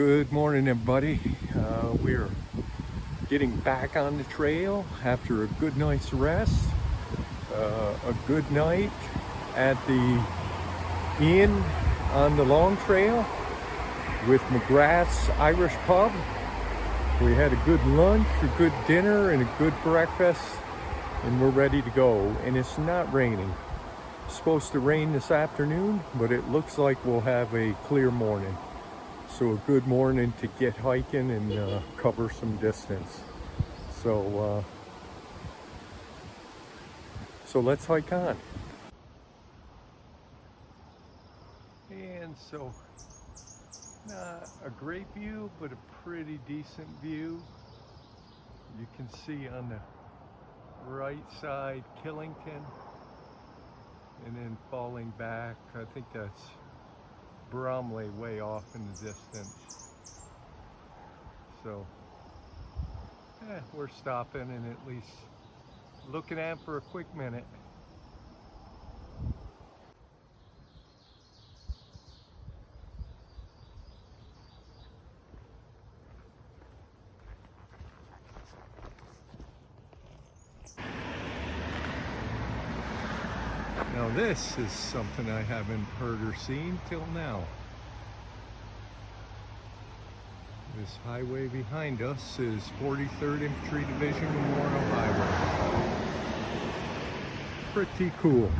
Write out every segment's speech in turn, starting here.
Good morning, everybody. We're getting back on the trail after a good night's rest, a good night at the inn on the Long Trail with McGrath's Irish Pub. We had a good lunch, a good dinner, and a good breakfast, and we're ready to go. And it's not raining. It's supposed to rain this afternoon, but it looks like we'll have a clear morning. So a good morning to get hiking and cover some distance. So let's hike on. And so, not a great view, but a pretty decent view. You can see on the right side Killington, and then falling back, I think that's Bromley way off in the distance. So we're stopping and at least looking at for a quick minute. Now this is something I haven't heard or seen till now. This highway behind us is 43rd Infantry Division Memorial Highway. Pretty cool.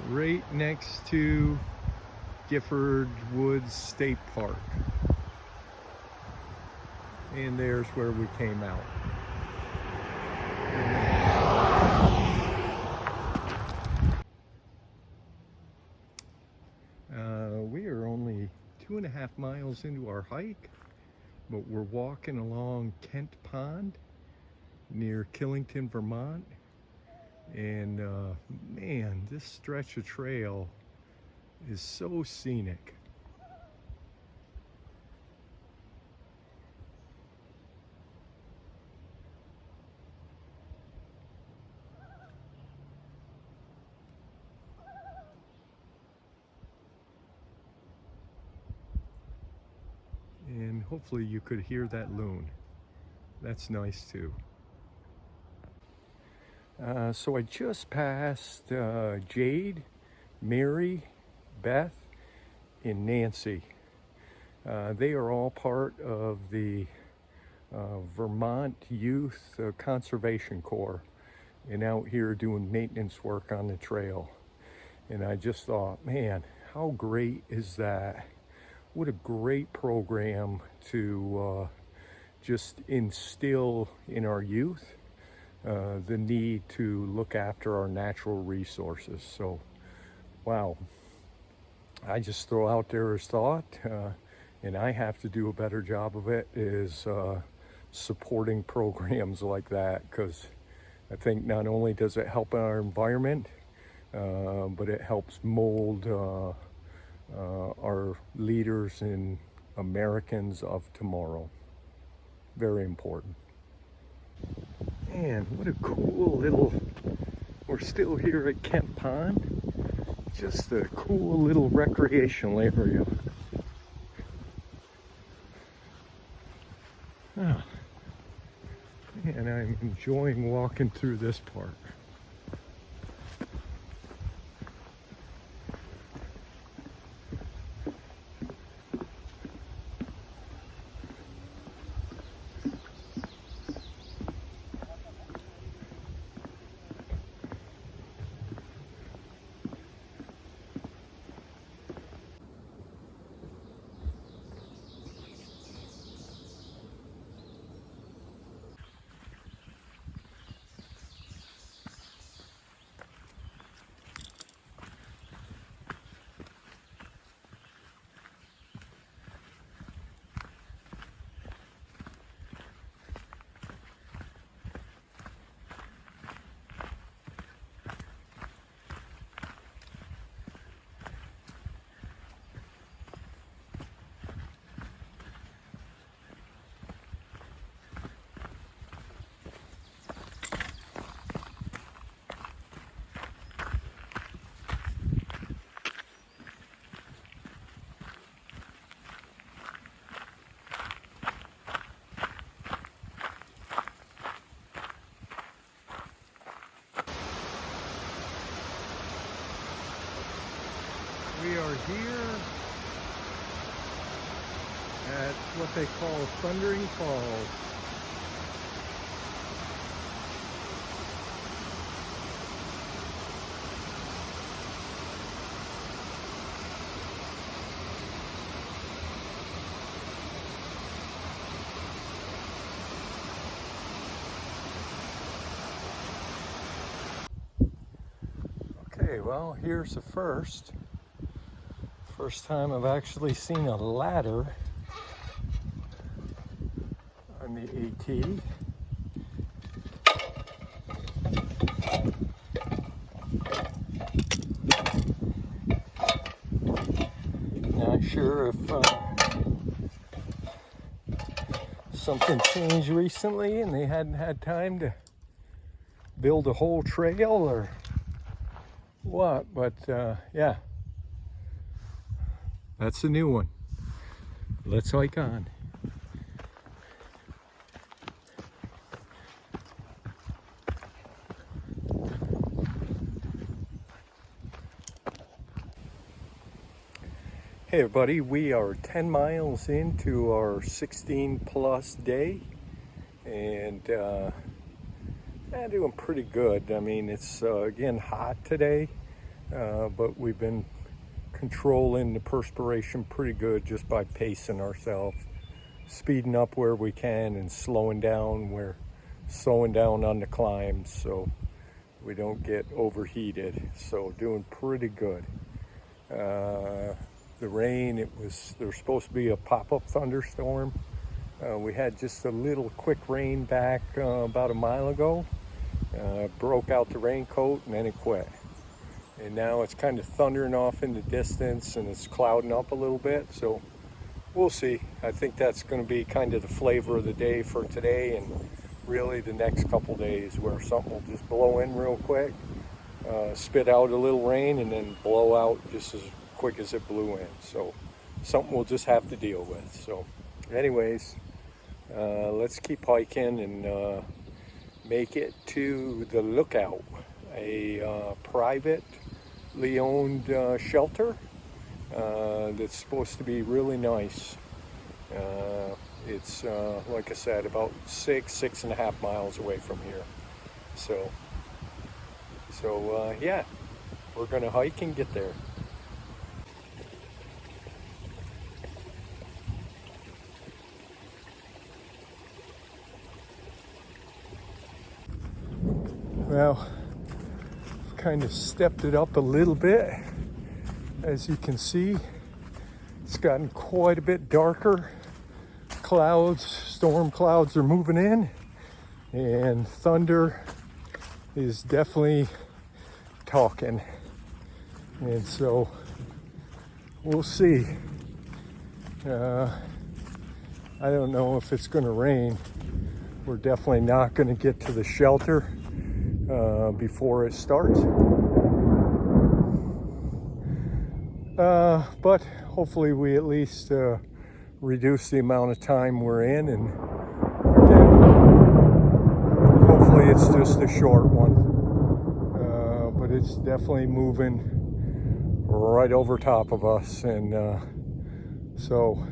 Right next to Gifford Woods State Park. And there's where we came out. We are only 2.5 miles into our hike, but we're walking along Kent Pond near Killington, Vermont. And man, this stretch of trail is so scenic. And hopefully you could hear that loon. That's nice too. So I just passed Jade, Mary, Beth, and Nancy. They are all part of the Vermont Youth Conservation Corps and out here doing maintenance work on the trail. And I just thought, man, how great is that? What a great program to just instill in our youth the need to look after our natural resources. So, wow. I just throw out there as thought, and I have to do a better job of it, is supporting programs like that, because I think not only does it help our environment, but it helps mold our leaders and Americans of tomorrow. Very important. Man, what a cool little, we're still here at Kent Pond. Just a cool little recreational area. Oh, and I'm enjoying walking through this part. We are here at what they call Thundering Falls. Okay, well, here's the first time I've actually seen a ladder on the AT. Not sure if something changed recently and they hadn't had time to build a whole trail or what, but yeah, that's the new one. Let's hike on. Hey everybody, we are 10 miles into our 16 plus day and doing pretty good. I mean, it's again hot today, but we've been controlling the perspiration pretty good just by pacing ourselves, speeding up where we can and slowing down on the climbs so we don't get overheated. So doing pretty good. The rain, there was supposed to be a pop-up thunderstorm. We had just a little quick rain back about a mile ago. Broke out the raincoat and then it quit. And now it's kind of thundering off in the distance and it's clouding up a little bit. So we'll see. I think that's going to be kind of the flavor of the day for today and really the next couple days, where something will just blow in real quick, spit out a little rain and then blow out just as quick as it blew in. So something we'll just have to deal with. So anyways, let's keep hiking and make it to the Lookout, a privately owned shelter that's supposed to be really nice. It's like I said, about 6.5 miles away from here. So yeah, we're gonna hike and get there. Well, kind of stepped it up a little bit. As you can see, it's gotten quite a bit darker. Storm clouds are moving in, and thunder is definitely talking. And so we'll see. I don't know if it's going to rain. We're definitely not going to get to the shelter before it starts. But hopefully we at least reduce the amount of time we're in, and again, hopefully it's just a short one. But it's definitely moving right over top of us, and so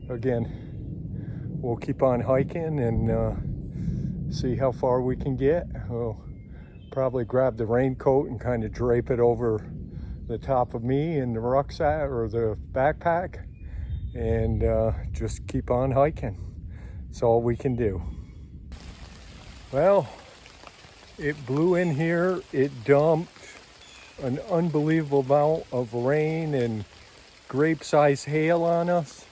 again, we'll keep on hiking and see how far we can get. We'll probably grab the raincoat and kind of drape it over the top of me and the rucksack or the backpack, and just keep on hiking. That's all we can do. Well, it blew in here. It dumped an unbelievable amount of rain and grape-sized hail on us.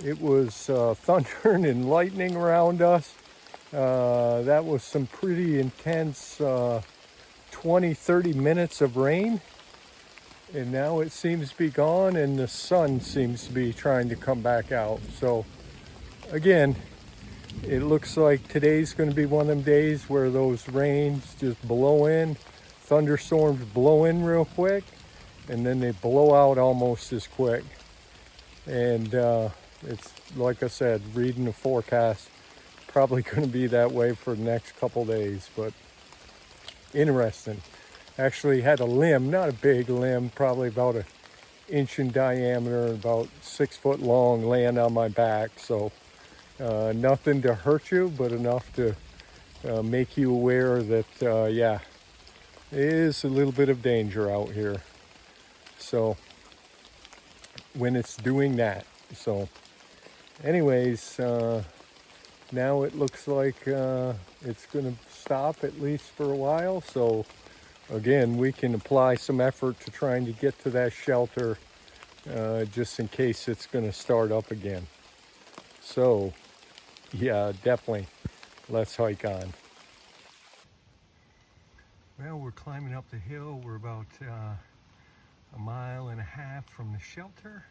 It was thundering and lightning around us. That was some pretty intense 20-30 minutes of rain. And now it seems to be gone, and the sun seems to be trying to come back out. So again, it looks like today's going to be one of them days where those rains just blow in, thunderstorms blow in real quick, and then they blow out almost as quick. And it's like I said, reading the forecast, probably going to be that way for the next couple days. But interesting. Actually had a limb, not a big limb, probably about a inch in diameter and about 6 foot long, laying on my back. So nothing to hurt you, but enough to make you aware that, yeah, there is a little bit of danger out here. So when it's doing that. So anyways, now it looks like it's going to stop at least for a while. So again, we can apply some effort to trying to get to that shelter just in case it's going to start up again. So yeah, definitely, let's hike on. Well, we're climbing up the hill. We're about 1.5 miles from the shelter.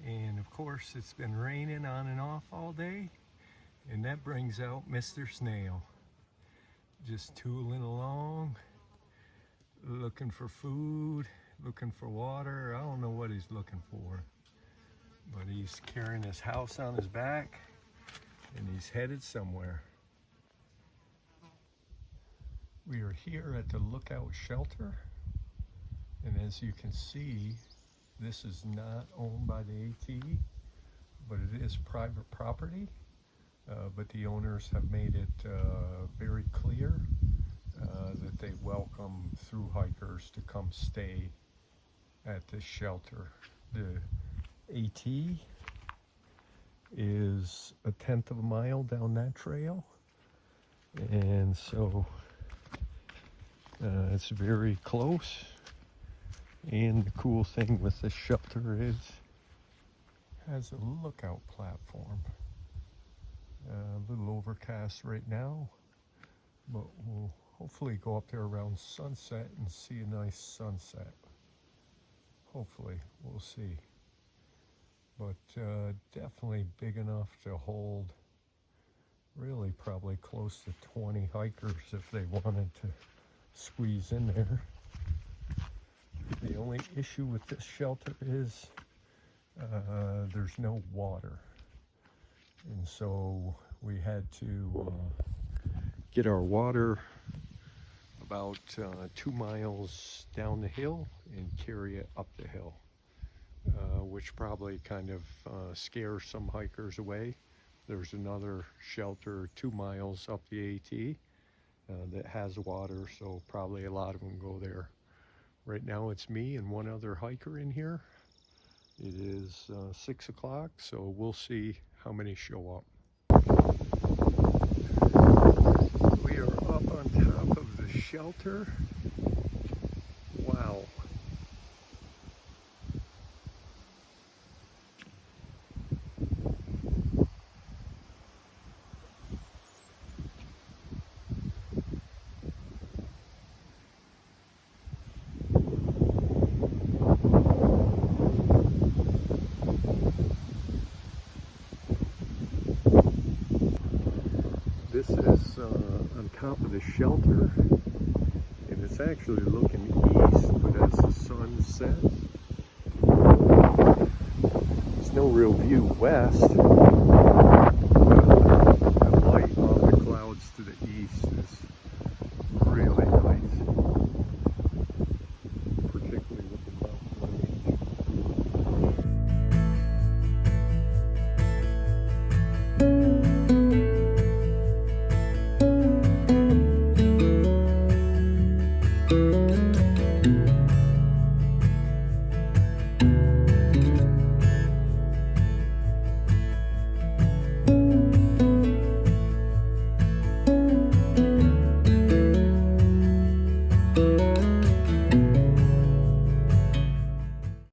And of course, it's been raining on and off all day. And that brings out Mr. Snail. Just tooling along, looking for food, looking for water. I don't know what he's looking for, but he's carrying his house on his back and he's headed somewhere. We are here at the Lookout Shelter, and as you can see, this is not owned by the AT, but it is private property. But the owners have made it very clear that they welcome through hikers to come stay at this shelter. The AT is 1/10 of a mile down that trail, and so it's very close. And the cool thing with this shelter is it has a lookout platform. A little overcast right now, but we'll hopefully go up there around sunset and see a nice sunset. Hopefully, we'll see. But definitely big enough to hold really probably close to 20 hikers if they wanted to squeeze in there. The only issue with this shelter is there's no water. And so we had to get our water about 2 miles down the hill and carry it up the hill, which probably kind of scares some hikers away. There's another shelter 2 miles up the AT that has water, so probably a lot of them go there. Right now it's me and one other hiker in here. It is 6 o'clock, so we'll see how many show up. We are up on top of the shelter. Wow. This is on top of the shelter, and it's actually looking east, but as the sun sets, there's no real view west.